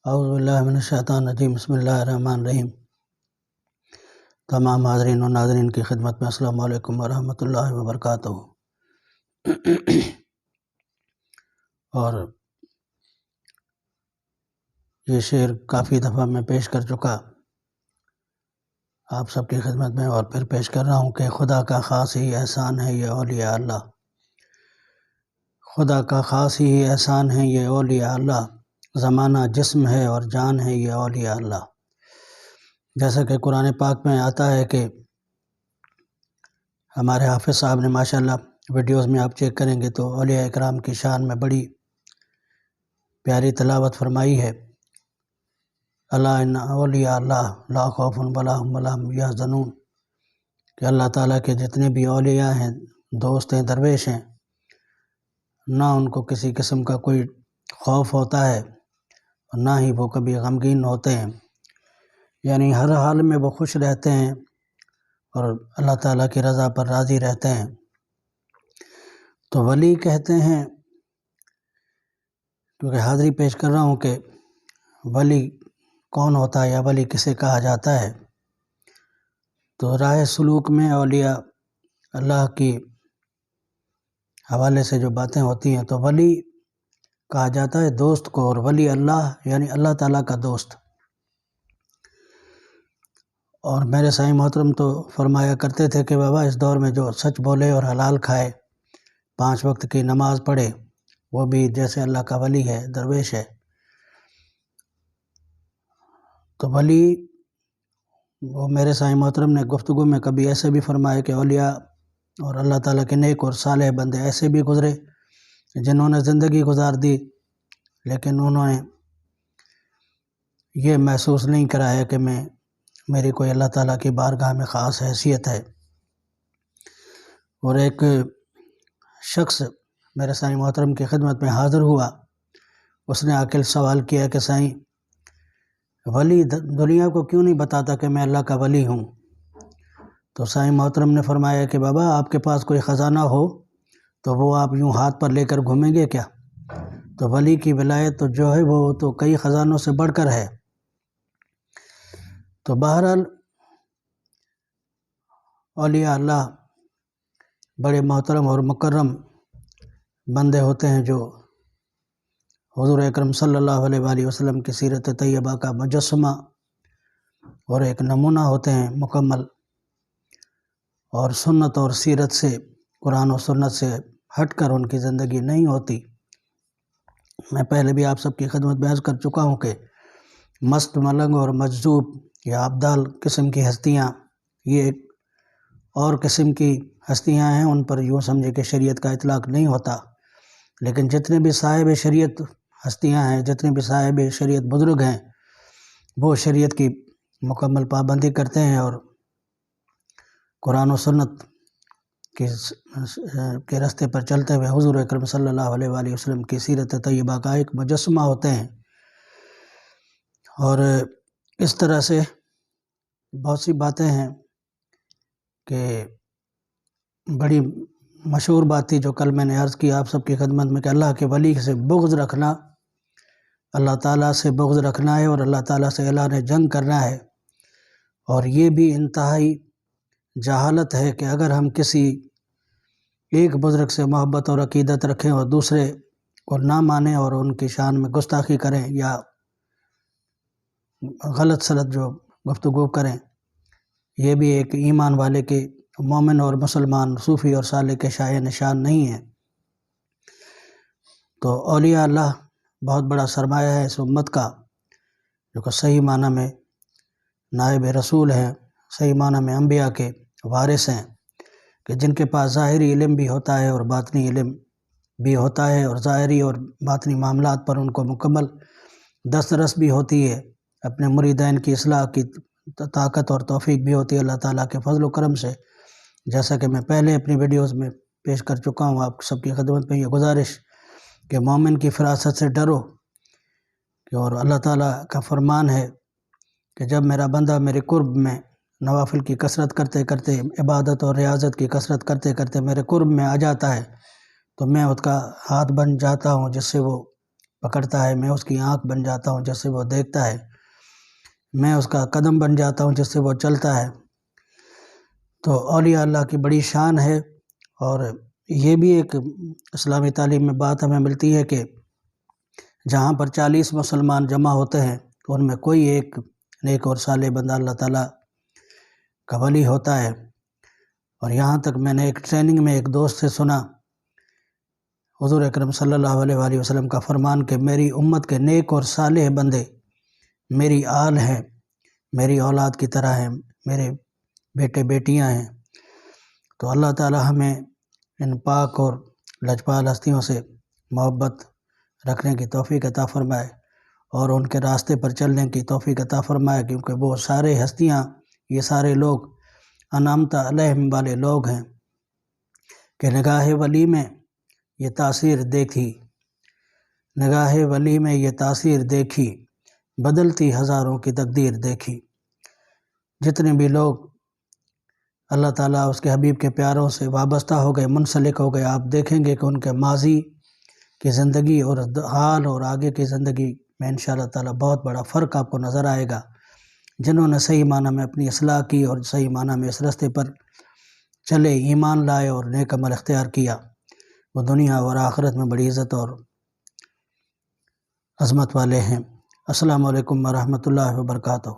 اعوذ باللہ من الشیطان الرجیم، بسم اللہ الرحمن الرحیم۔ تمام حاضرین و ناظرین کی خدمت میں السلام علیکم ورحمۃ اللہ وبرکاتہ۔ اور یہ شعر کافی دفعہ میں پیش کر چکا آپ سب کی خدمت میں، اور پھر پیش کر رہا ہوں کہ خدا کا خاص ہی احسان ہے یہ اولیاء اللہ، خدا کا خاص ہی احسان ہے یہ اولیاء اللہ، زمانہ جسم ہے اور جان ہے یہ اولیاء اللہ۔ جیسا کہ قرآن پاک میں آتا ہے کہ ہمارے حافظ صاحب نے ماشاءاللہ ویڈیوز میں آپ چیک کریں گے تو اولیاء اکرام کی شان میں بڑی پیاری تلاوت فرمائی ہے۔ الا ان اولیاء اللہ لا خوف علیہم ولا هم یحزنون، کہ اللہ تعالیٰ کے جتنے بھی اولیاء ہیں، دوست ہیں، درویش ہیں، نہ ان کو کسی قسم کا کوئی خوف ہوتا ہے اور نہ ہی وہ کبھی غمگین ہوتے ہیں، یعنی ہر حال میں وہ خوش رہتے ہیں اور اللہ تعالیٰ کی رضا پر راضی رہتے ہیں۔ تو ولی کہتے ہیں، کیونکہ حاضری پیش کر رہا ہوں کہ ولی کون ہوتا ہے یا ولی کسے کہا جاتا ہے، تو راہ سلوک میں اولیاء اللہ کی حوالے سے جو باتیں ہوتی ہیں تو ولی کہا جاتا ہے دوست کو، اور ولی اللہ یعنی اللہ تعالیٰ کا دوست۔ اور میرے سائیں محترم تو فرمایا کرتے تھے کہ بابا اس دور میں جو سچ بولے اور حلال کھائے، 5 وقت کی نماز پڑھے، وہ بھی جیسے اللہ کا ولی ہے، درویش ہے۔ تو ولی وہ میرے سائیں محترم نے گفتگو میں کبھی ایسے بھی فرمایا کہ اولیاء اور اللہ تعالیٰ کے نیک اور صالح بندے ایسے بھی گزرے جنہوں نے زندگی گزار دی لیکن انہوں نے یہ محسوس نہیں کرایا کہ میری کوئی اللہ تعالیٰ کی بارگاہ میں خاص حیثیت ہے۔ اور ایک شخص میرے سائیں محترم کی خدمت میں حاضر ہوا، اس نے آکل سوال کیا کہ سائیں ولی دنیا کو کیوں نہیں بتاتا کہ میں اللہ کا ولی ہوں؟ تو سائیں محترم نے فرمایا کہ بابا آپ کے پاس کوئی خزانہ ہو تو وہ آپ یوں ہاتھ پر لے کر گھومیں گے کیا؟ تو ولی کی ولایت تو جو ہے وہ تو کئی خزانوں سے بڑھ کر ہے۔ تو بہرحال اولیاء اللہ بڑے محترم اور مکرم بندے ہوتے ہیں جو حضور اکرم صلی اللہ علیہ وآلہ وسلم کی سیرت طیبہ کا مجسمہ اور ایک نمونہ ہوتے ہیں مکمل، اور سنت اور سیرت سے، قرآن و سنت سے ہٹ کر ان کی زندگی نہیں ہوتی۔ میں پہلے بھی آپ سب کی خدمت میں عرض کر چکا ہوں کہ مست، ملنگ اور مجذوب یا ابدال قسم کی ہستیاں یہ ایک اور قسم کی ہستیاں ہیں، ان پر یوں سمجھے کہ شریعت کا اطلاق نہیں ہوتا، لیکن جتنے بھی صاحب شریعت ہستیاں ہیں، جتنے بھی صاحب شریعت بزرگ ہیں، وہ شریعت کی مکمل پابندی کرتے ہیں اور قرآن و سنت کے راستے پر چلتے ہوئے حضور اکرم صلی اللہ علیہ وآلہ وسلم کی سیرت طیبہ کا ایک مجسمہ ہوتے ہیں۔ اور اس طرح سے بہت سی باتیں ہیں کہ بڑی مشہور بات تھی جو کل میں نے عرض کی آپ سب کی خدمت میں کہ اللہ کے ولی سے بغض رکھنا، اللہ تعالیٰ سے بغض رکھنا ہے اور اللہ تعالیٰ سے اعلان جنگ کرنا ہے۔ اور یہ بھی انتہائی جہالت ہے کہ اگر ہم کسی ایک بزرگ سے محبت اور عقیدت رکھیں اور دوسرے کو نہ مانیں اور ان کی شان میں گستاخی کریں یا غلط سلط جو گفتگو کریں، یہ بھی ایک ایمان والے کے، مومن اور مسلمان، صوفی اور صالح کے شایع نشان نہیں ہے۔ تو اولیاء اللہ بہت بڑا سرمایہ ہے اس امت کا، جو کہ صحیح معنی میں نائب رسول ہیں، صحیح معنی میں انبیاء کے وارث ہیں، کہ جن کے پاس ظاہری علم بھی ہوتا ہے اور باطنی علم بھی ہوتا ہے، اور ظاہری اور باطنی معاملات پر ان کو مکمل دسترس بھی ہوتی ہے، اپنے مریدین کی اصلاح کی طاقت اور توفیق بھی ہوتی ہے اللہ تعالیٰ کے فضل و کرم سے۔ جیسا کہ میں پہلے اپنی ویڈیوز میں پیش کر چکا ہوں آپ سب کی خدمت میں یہ گزارش کہ مومن کی فراست سے ڈرو، کہ اور اللہ تعالیٰ کا فرمان ہے کہ جب میرا بندہ میرے قرب میں نوافل کی کثرت کرتے کرتے، عبادت اور ریاضت کی کثرت کرتے کرتے میرے قرب میں آ جاتا ہے تو میں اس کا ہاتھ بن جاتا ہوں، جس سے وہ پکڑتا ہے، میں اس کی آنکھ بن جاتا ہوں جس سے وہ دیکھتا ہے، میں اس کا قدم بن جاتا ہوں جس سے وہ چلتا ہے۔ تو اولیاء اللہ کی بڑی شان ہے، اور یہ بھی ایک اسلامی تعلیم میں بات ہمیں ملتی ہے کہ جہاں پر 40 مسلمان جمع ہوتے ہیں تو ان میں کوئی ایک نیک اور صالح بندہ اللہ تعالیٰ کا ولی ہوتا ہے۔ اور یہاں تک میں نے ایک ٹریننگ میں ایک دوست سے سنا، حضور اکرم صلی اللہ علیہ وآلہ وسلم کا فرمان کہ میری امت کے نیک اور صالح بندے میری آل ہیں، میری اولاد کی طرح ہیں، میرے بیٹے بیٹیاں ہیں۔ تو اللہ تعالیٰ ہمیں ان پاک اور لجپال ہستیوں سے محبت رکھنے کی توفیق عطا فرمائے اور ان کے راستے پر چلنے کی توفیق عطا فرمائے، کیونکہ وہ سارے ہستیاں، یہ سارے لوگ انعمت علیہم والے لوگ ہیں کہ نگاہ ولی میں یہ تاثیر دیکھی، نگاہ ولی میں یہ تاثیر دیکھی، بدلتی ہزاروں کی تقدیر دیکھی۔ جتنے بھی لوگ اللہ تعالیٰ اس کے حبیب کے پیاروں سے وابستہ ہو گئے، منسلک ہو گئے، آپ دیکھیں گے کہ ان کے ماضی کی زندگی اور حال اور آگے کی زندگی میں انشاءاللہ تعالیٰ بہت بڑا فرق آپ کو نظر آئے گا۔ جنہوں نے صحیح معنی میں اپنی اصلاح کی اور صحیح معنی میں اس راستے پر چلے، ایمان لائے اور نیک عمل اختیار کیا، وہ دنیا اور آخرت میں بڑی عزت اور عظمت والے ہیں۔ السلام علیکم ورحمۃ اللہ وبرکاتہ۔